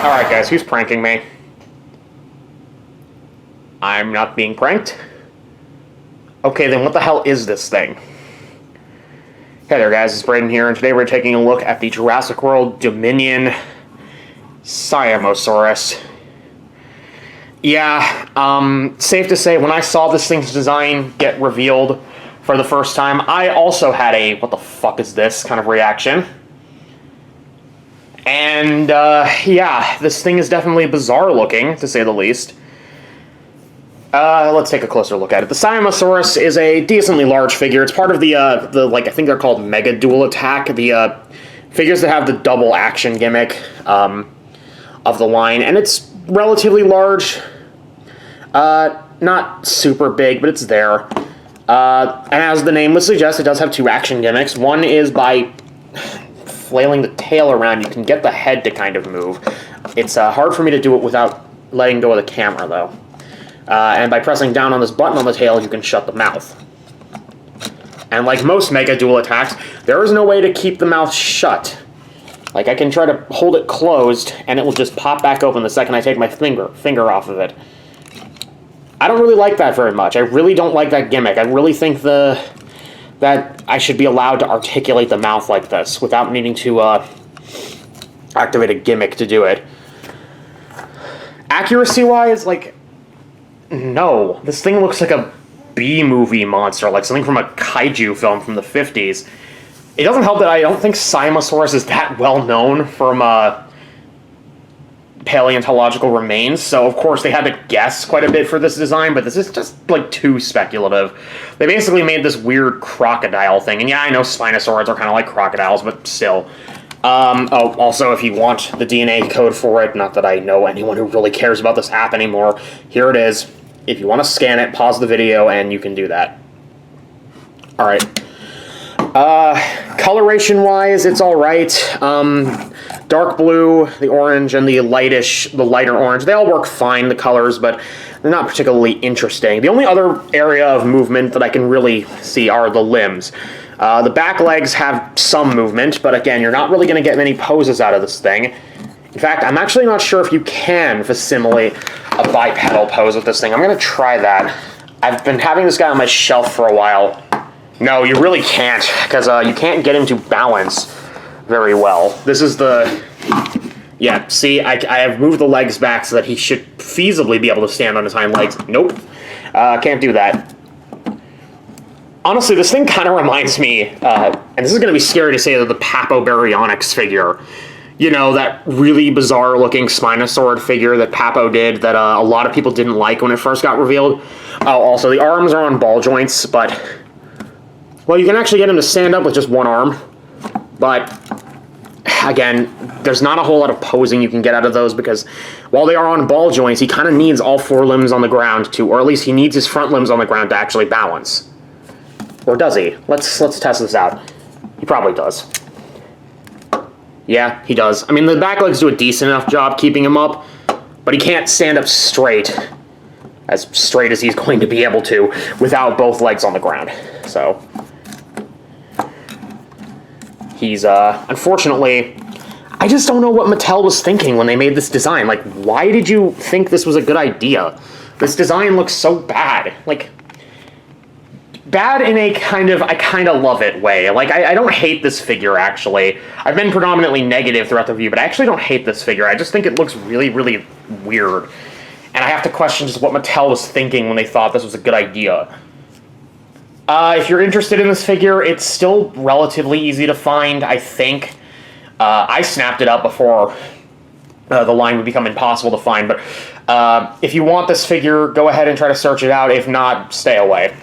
Alright guys, who's pranking me? I'm not being pranked? Okay, then what the hell is this thing? Hey there guys, it's Braden here, and today we're taking a look at the Jurassic World Dominion Siamosaurus. Yeah, safe to say, when I saw this thing's design get revealed for the first time, I also had a, what the fuck is this, kind of reaction. And, yeah, this thing is definitely bizarre looking, to say the least. Let's take a closer look at it. The Siamosaurus is a decently large figure. It's part of the I think they're called Mega Dual Attack, the, figures that have the double action gimmick, of the line, and it's relatively large. Not super big, but it's there. And as the name would suggest, it does have two action gimmicks. One is by flailing the tail around, you can get the head to kind of move. It's hard for me to do it without letting go of the camera, though. And by pressing down on this button on the tail, you can shut the mouth. And like most Mega Dual Attacks, there is no way to keep the mouth shut. Like, I can try to hold it closed, and it will just pop back open the second I take my finger off of it. I don't really like that very much. I really don't like that gimmick. I really think that I should be allowed to articulate the mouth like this without needing to activate a gimmick to do it. Accuracy-wise, like, no. This thing looks like a B-movie monster, like something from a kaiju film from the 50s. It doesn't help that I don't think Siamosaurus is that well known from paleontological remains, so of course they had to guess quite a bit for this design, but this is just, like, too speculative. They basically made this weird crocodile thing, and yeah, I know Spinosaurids are kind of like crocodiles, but still. Oh, also, if you want the DNA code for it, not that I know anyone who really cares about this app anymore, here it is. If you want to scan it, pause the video, and you can do that. Alright. Coloration-wise, it's alright. Dark blue, the orange, and the lighter orange, they all work fine, the colors, but they're not particularly interesting. The only other area of movement that I can really see are the limbs. The back legs have some movement, but again, you're not really going to get many poses out of this thing. In fact, I'm actually not sure if you can facsimilate a bipedal pose with this thing. I'm going to try that. I've been having this guy on my shelf for a while. No, you really can't, because you can't get him to balance very well. This is the... Yeah, see, I have moved the legs back so that he should feasibly be able to stand on his hind legs. Nope. Can't do that. Honestly, this thing kind of reminds me, and this is going to be scary to say, of the Papo figure. You know, that really bizarre-looking Spinosaurid figure that Papo did that a lot of people didn't like when it first got revealed. Oh, also, the arms are on ball joints, but... Well, you can actually get him to stand up with just one arm. But, again, there's not a whole lot of posing you can get out of those, because while they are on ball joints, he kind of needs all four limbs on the ground to, or at least he needs his front limbs on the ground to actually balance. Or does he? Let's test this out. He probably does. Yeah, he does. I mean, the back legs do a decent enough job keeping him up, but he can't stand up straight as he's going to be able to without both legs on the ground. So he's, unfortunately, I just don't know what Mattel was thinking when they made this design. Like, why did you think this was a good idea? This design looks so bad. Like, bad in a kind of, I kind of love it way. Like, I don't hate this figure, actually. I've been predominantly negative throughout the review, but I actually don't hate this figure. I just think it looks really, really weird. And I have to question just what Mattel was thinking when they thought this was a good idea. If you're interested in this figure, it's still relatively easy to find, I think. I snapped it up before the line would become impossible to find, but if you want this figure, go ahead and try to search it out. If not, stay away.